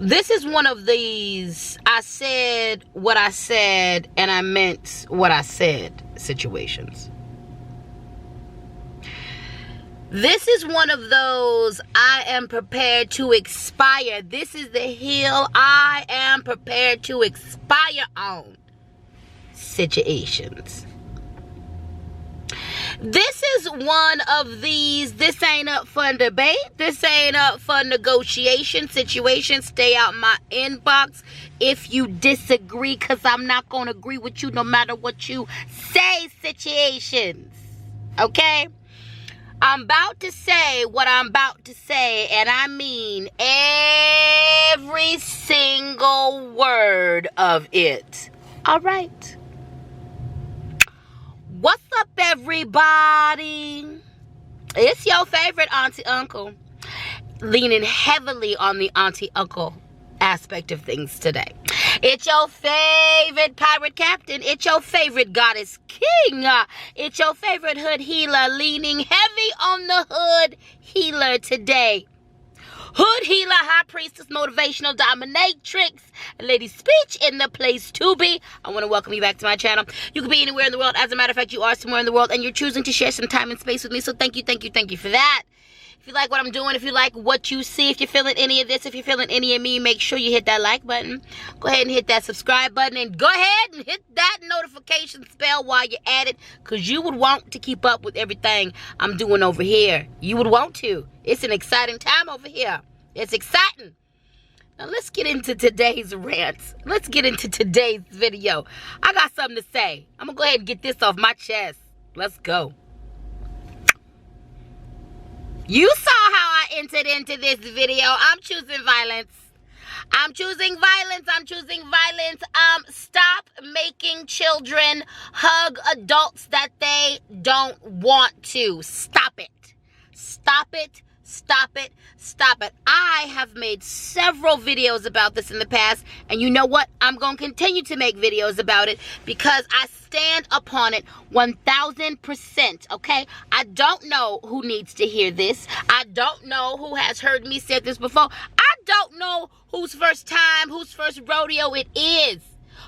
This is one of these I said what I said and I meant what I said situations. This is one of those I am prepared to expire. This is the hill I am prepared to expire on situations. This is one of these, this ain't up for debate, this ain't up for negotiation situation. Stay out my inbox if you disagree, because I'm not going to agree with you no matter what you say situations. Okay? I'm about to say what I'm about to say, and I mean every single word of it. All right. What's up, everybody? It's your favorite auntie uncle, leaning heavily on the auntie uncle aspect of things today. It's your favorite pirate captain. It's your favorite goddess king. It's your favorite hood healer, leaning heavy on the hood healer today. Hood healer, high priestess, motivational dominatrix, LadySpeech in the place to be. I want to welcome you back to my channel. You could be anywhere in the world. As a matter of fact, you are somewhere in the world, and you're choosing to share some time and space with me. So thank you for that. If you like what I'm doing, if you like what you see, if you're feeling any of this, if you're feeling any of me, make sure you hit that like button. Go ahead and hit that subscribe button, and go ahead and hit that notification bell while you're at it, because you would want to keep up with everything I'm doing over here. You would want to. It's an exciting time over here. It's exciting. Now let's get into today's rant. Let's get into today's video. I got something to say. I'm going to go ahead and get this off my chest. Let's go. You saw how I entered into this video. I'm choosing violence. I'm choosing violence. I'm choosing violence. Stop making children hug adults that they don't want to. Stop it. Stop it. Stop it. Stop it. I have made several videos about this in the past, and you know what? I'm going to continue to make videos about it because I stand upon it 1000%, okay? I don't know who needs to hear this. I don't know who has heard me say this before. I don't know whose first time, whose first rodeo it is.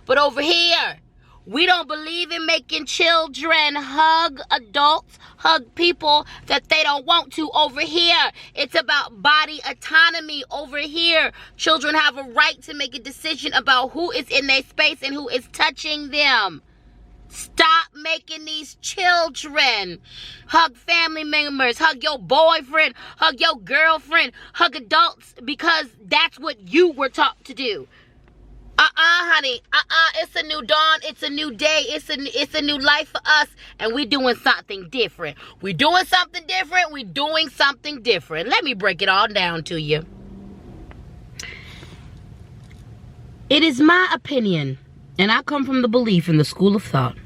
But over here, we don't believe in making children hug adults, hug people that they don't want to. Over here, it's about body autonomy. Over here, children have a right to make a decision about who is in their space and who is touching them. Stop making these children hug family members, hug your boyfriend, hug your girlfriend, hug adults, because that's what you were taught to do. Honey. It's a new dawn. It's a new day. It's a new life for us. And we're doing something different. We're doing something different. We're doing something different. Let me break it all down to you. It is my opinion, and I come from the belief in the school of thought,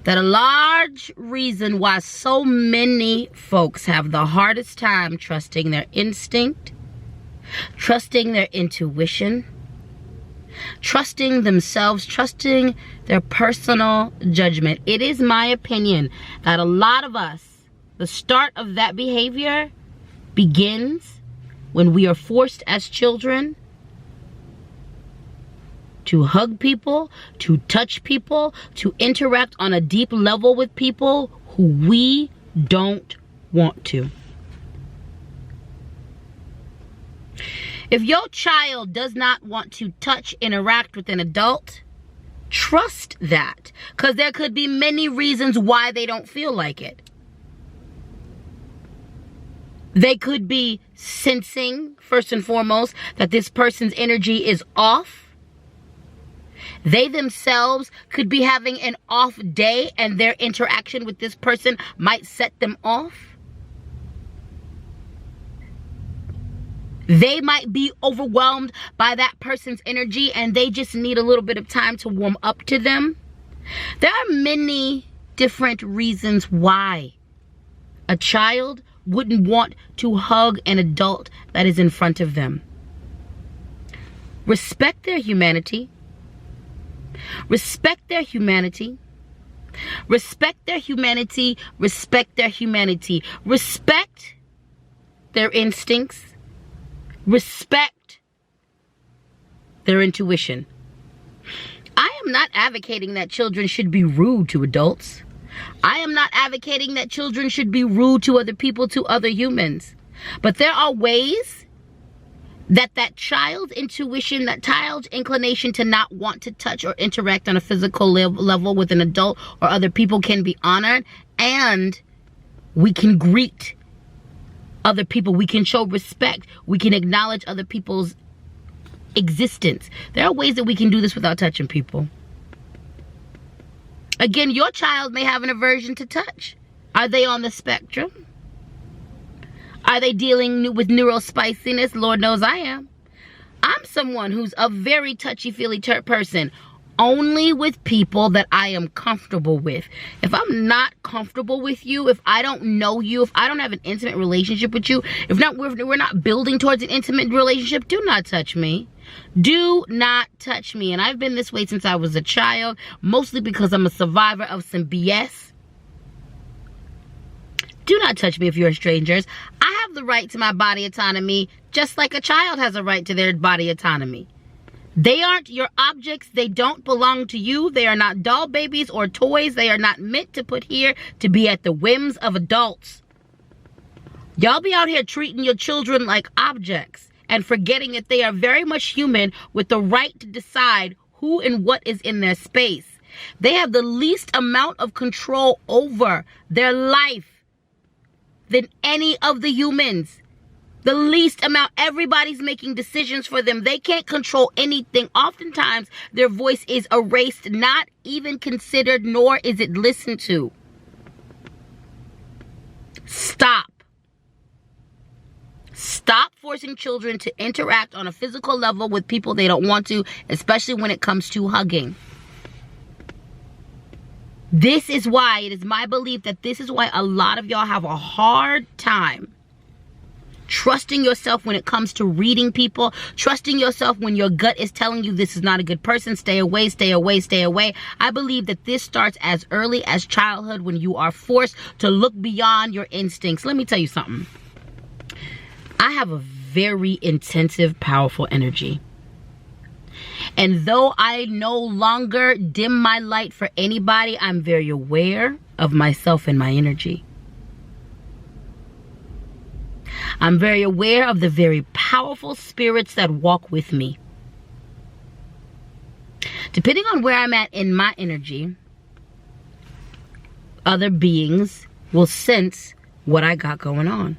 that a large reason why so many folks have the hardest time trusting their instinct, trusting their intuition, trusting themselves, trusting their personal judgment. It is my opinion that a lot of us, the start of that behavior begins when we are forced as children to hug people, to touch people, to interact on a deep level with people who we don't want to. If your child does not want to touch, interact with an adult, trust that, because there could be many reasons why they don't feel like it. They could be sensing, first and foremost, that this person's energy is off. They themselves could be having an off day, and their interaction with this person might set them off. They might be overwhelmed by that person's energy, and they just need a little bit of time to warm up to them. There are many different reasons why a child wouldn't want to hug an adult that is in front of them. Respect their humanity. Respect their humanity. Respect their humanity. Respect their humanity. Respect their instincts. Respect their intuition. I am not advocating that children should be rude to adults. I am not advocating that children should be rude to other people, to other humans. But there are ways that child's intuition, that child's inclination to not want to touch or interact on a physical level with an adult or other people can be honored, and we can greet other people. We can show respect. We can acknowledge other people's existence. There are ways that we can do this without touching people. Again, your child may have an aversion to touch. Are they on the spectrum? Are they dealing with neurospiciness? Lord knows I am. I'm someone who's a very touchy-feely person. Only with people that I am comfortable with. If I'm not comfortable with you, if I don't know you, if I don't have an intimate relationship with you, if not, we're not building towards an intimate relationship, do not touch me. Do not touch me. And I've been this way since I was a child, mostly because I'm a survivor of some BS. Do not touch me if you're strangers. I have the right to my body autonomy, just like a child has a right to their body autonomy. They aren't your objects. They don't belong to you. They are not doll babies or toys. They are not meant to put here to be at the whims of adults. Y'all be out here treating your children like objects and forgetting that they are very much human with the right to decide who and what is in their space. They have the least amount of control over their life than any of the humans. The least amount. Everybody's making decisions for them. They can't control anything. Oftentimes, their voice is erased, not even considered, nor is it listened to. Stop. Stop forcing children to interact on a physical level with people they don't want to, especially when it comes to hugging. This is why, it is my belief that this is why a lot of y'all have a hard time trusting yourself when it comes to reading people, trusting yourself when your gut is telling you this is not a good person, stay away, stay away, stay away. I believe that this starts as early as childhood when you are forced to look beyond your instincts. Let me tell you something. I have a very intensive, powerful energy. And though I no longer dim my light for anybody, I'm very aware of myself and my energy. I'm very aware of the very powerful spirits that walk with me. Depending on where I'm at in my energy, other beings will sense what I got going on.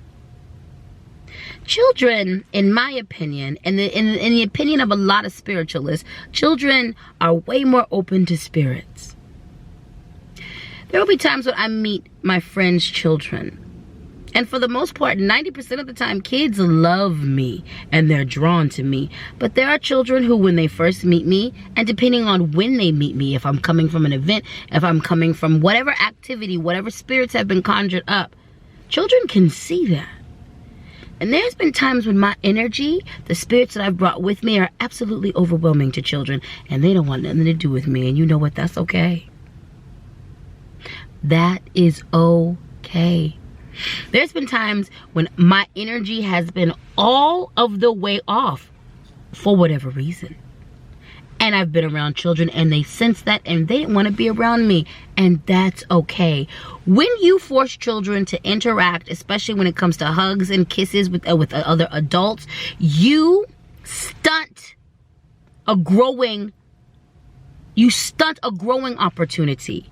Children, in my opinion, and in the opinion of a lot of spiritualists, children are way more open to spirits. There will be times when I meet my friends' children. And for the most part, 90% of the time, kids love me and they're drawn to me. But there are children who, when they first meet me, and depending on when they meet me, if I'm coming from an event, if I'm coming from whatever activity, whatever spirits have been conjured up, children can see that. And there's been times when my energy, the spirits that I've brought with me, are absolutely overwhelming to children. And they don't want nothing to do with me. And you know what? That's okay. That is okay. There's been times when my energy has been all of the way off for whatever reason. And I've been around children and they sense that and they didn't want to be around me. And that's okay. When you force children to interact, especially when it comes to hugs and kisses with other adults, you stunt a growing opportunity.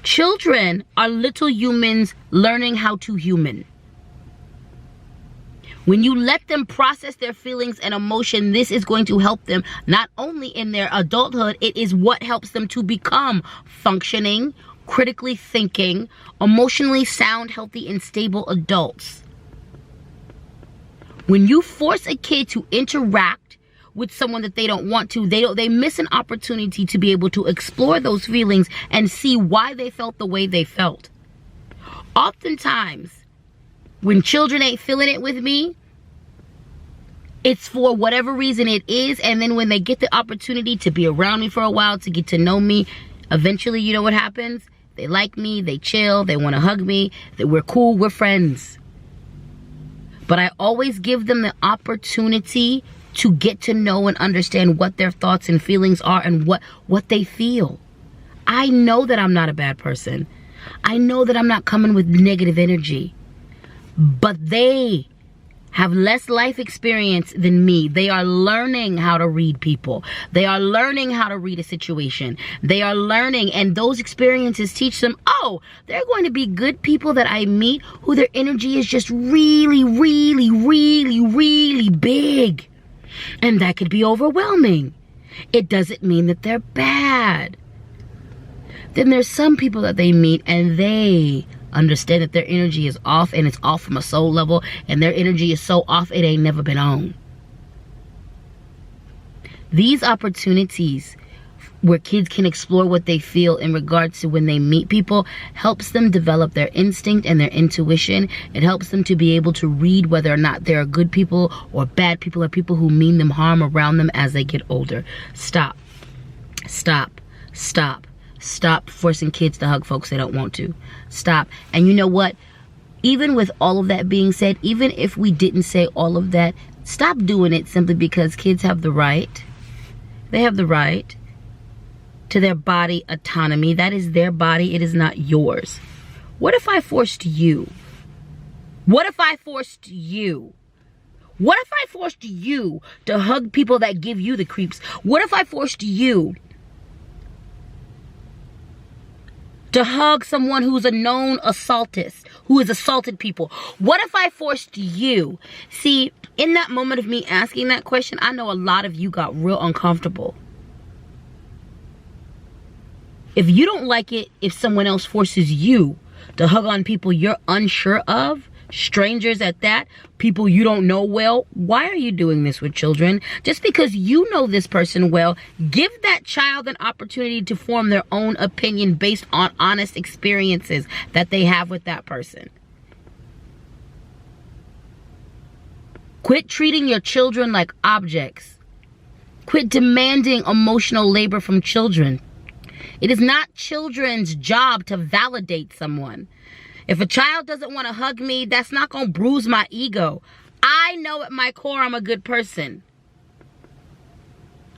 Children are little humans learning how to human. When you let them process their feelings and emotion, this is going to help them not only in their adulthood, it is what helps them to become functioning, critically thinking, emotionally sound, healthy, and stable adults. When you force a kid to interact with someone that they don't want to, they miss an opportunity to be able to explore those feelings and see why they felt the way they felt. Oftentimes, when children ain't feeling it with me, it's for whatever reason it is, and then when they get the opportunity to be around me for a while, to get to know me, eventually, you know what happens? They like me, they chill, they want to hug me, we're cool, we're friends. But I always give them the opportunity to get to know and understand what their thoughts and feelings are and what they feel. I know that I'm not a bad person. I know that I'm not coming with negative energy. But they have less life experience than me. They are learning how to read people. They are learning how to read a situation. They are learning, and those experiences teach them, oh, they're going to be good people that I meet who their energy is just really, really, really, really big. And that could be overwhelming. It doesn't mean that they're bad. Then there's some people that they meet and they understand that their energy is off, and it's off from a soul level, and their energy is so off it ain't never been on. These opportunities where kids can explore what they feel in regards to when they meet people helps them develop their instinct and their intuition. It helps them to be able to read whether or not there are good people or bad people or people who mean them harm around them as they get older. Stop. Stop. Stop. Stop forcing kids to hug folks they don't want to. Stop. And you know what? Even with all of that being said, even if we didn't say all of that, stop doing it simply because kids have the right. They have the right to their body autonomy. That is their body. It is not yours. What if I forced you? What if I forced you? What if I forced you to hug people that give you the creeps? What if I forced you to hug someone who's a known assaultist, who has assaulted people? What if I forced you? See, in that moment of me asking that question, I know a lot of you got real uncomfortable. If you don't like it, if someone else forces you to hug on people you're unsure of, strangers at that, people you don't know well, why are you doing this with children? Just because you know this person well, give that child an opportunity to form their own opinion based on honest experiences that they have with that person. Quit treating your children like objects. Quit demanding emotional labor from children. It is not children's job to validate someone. If a child doesn't want to hug me, that's not going to bruise my ego. I know at my core I'm a good person.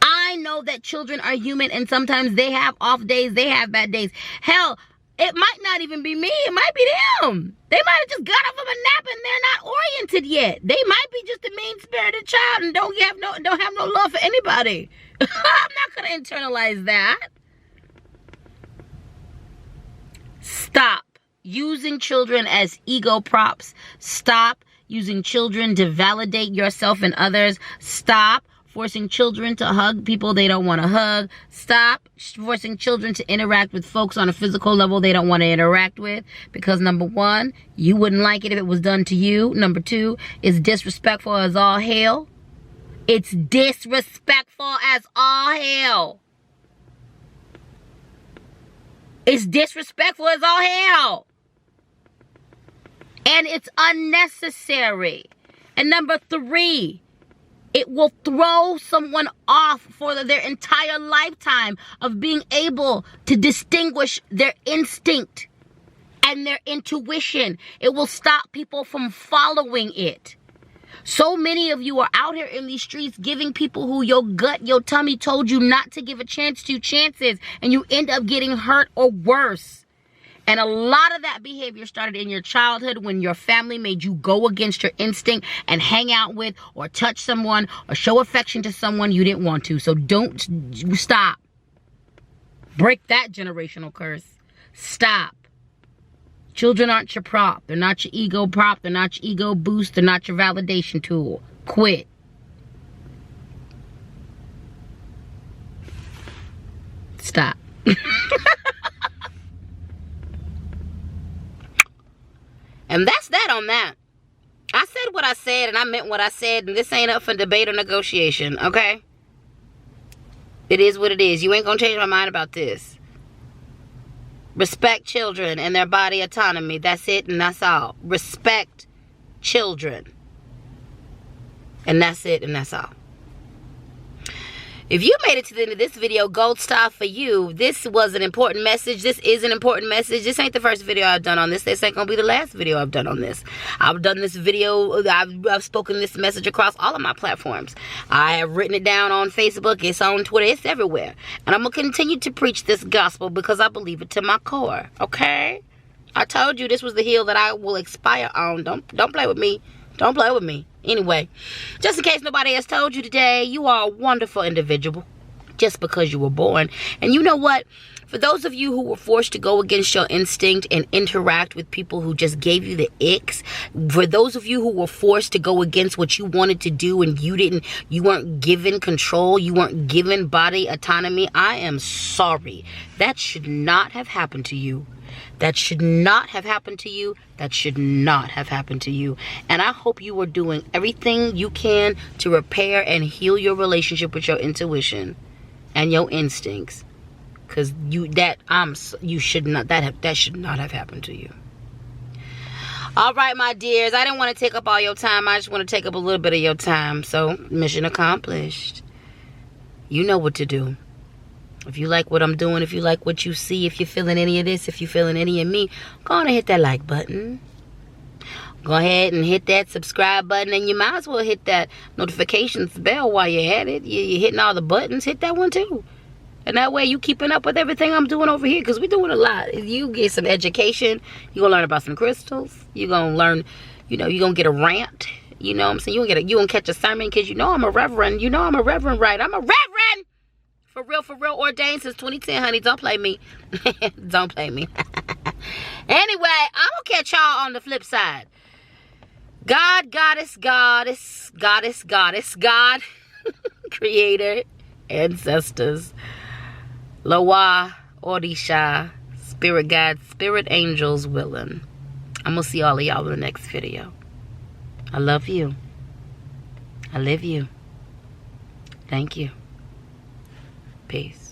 I know that children are human and sometimes they have off days, they have bad days. Hell, it might not even be me, it might be them. They might have just got off of a nap and they're not oriented yet. They might be just a mean-spirited child and don't have no love for anybody. I'm not going to internalize that. Stop using children as ego props. Stop using children to validate yourself and others. Stop forcing children to hug people they don't want to hug. Stop forcing children to interact with folks on a physical level they don't want to interact with. Because number one, you wouldn't like it if it was done to you. Number two, it's disrespectful as all hell. It's disrespectful as all hell. It's disrespectful as all hell. And it's unnecessary. And number three, it will throw someone off for their entire lifetime of being able to distinguish their instinct and their intuition. It will stop people from following it. So many of you are out here in these streets giving people who your gut, your tummy told you not to give a chance to chances, and you end up getting hurt or worse. And a lot of that behavior started in your childhood when your family made you go against your instinct and hang out with or touch someone or show affection to someone you didn't want to. So don't stop. Break that generational curse. Stop. Children aren't your prop. They're not your ego prop. They're not your ego boost. They're not your validation tool. Quit. Stop. And that's that on that. I said what I said and I meant what I said, and this ain't up for debate or negotiation, okay? It is what it is. You ain't gonna change my mind about this. Respect children and their body autonomy. That's it and that's all. Respect children. And that's it and that's all. If you made it to the end of this video, gold star for you. This was an important message. This is an important message. This ain't the first video I've done on this. This ain't gonna be the last video I've done on this. I've done this video, I've spoken this message across all of my platforms. I have written it down on Facebook, it's on Twitter, it's everywhere. And I'm gonna continue to preach this gospel because I believe it to my core, okay? I told you this was the hill that I will expire on. Don't play with me. Don't play with me. Anyway, just in case nobody has told you today, you are a wonderful individual just because you were born. And you know what? For those of you who were forced to go against your instinct and interact with people who just gave you the icks, for those of you who were forced to go against what you wanted to do and you weren't given control, you weren't given body autonomy, I am sorry. That should not have happened to you. That should not have happened to you. That should not have happened to you. And I hope you are doing everything you can to repair and heal your relationship with your intuition and your instincts. Because that should not have happened to you. All right, my dears. I didn't want to take up all your time. I just want to take up a little bit of your time. So, mission accomplished. You know what to do. If you like what I'm doing, if you like what you see, if you're feeling any of this, if you're feeling any of me, go on and hit that like button. Go ahead and hit that subscribe button, and you might as well hit that notifications bell while you're at it. You're hitting all the buttons. Hit that one too. And that way you keeping up with everything I'm doing over here, because we're doing a lot. You get some education. You're going to learn about some crystals. You're going to learn, you're going to get a rant. You know what I'm saying? You going to catch a sermon because you know I'm a reverend. You know I'm a reverend, right? I'm a reverend. For real, ordained since 2010, honey. Don't play me. Don't play me. Anyway, I'm going to catch y'all on the flip side. God, goddess, God, creator, ancestors, Loa, Orisha, spirit guides, spirit angels willing. I'm going to see all of y'all in the next video. I love you. I live you. Thank you. Peace.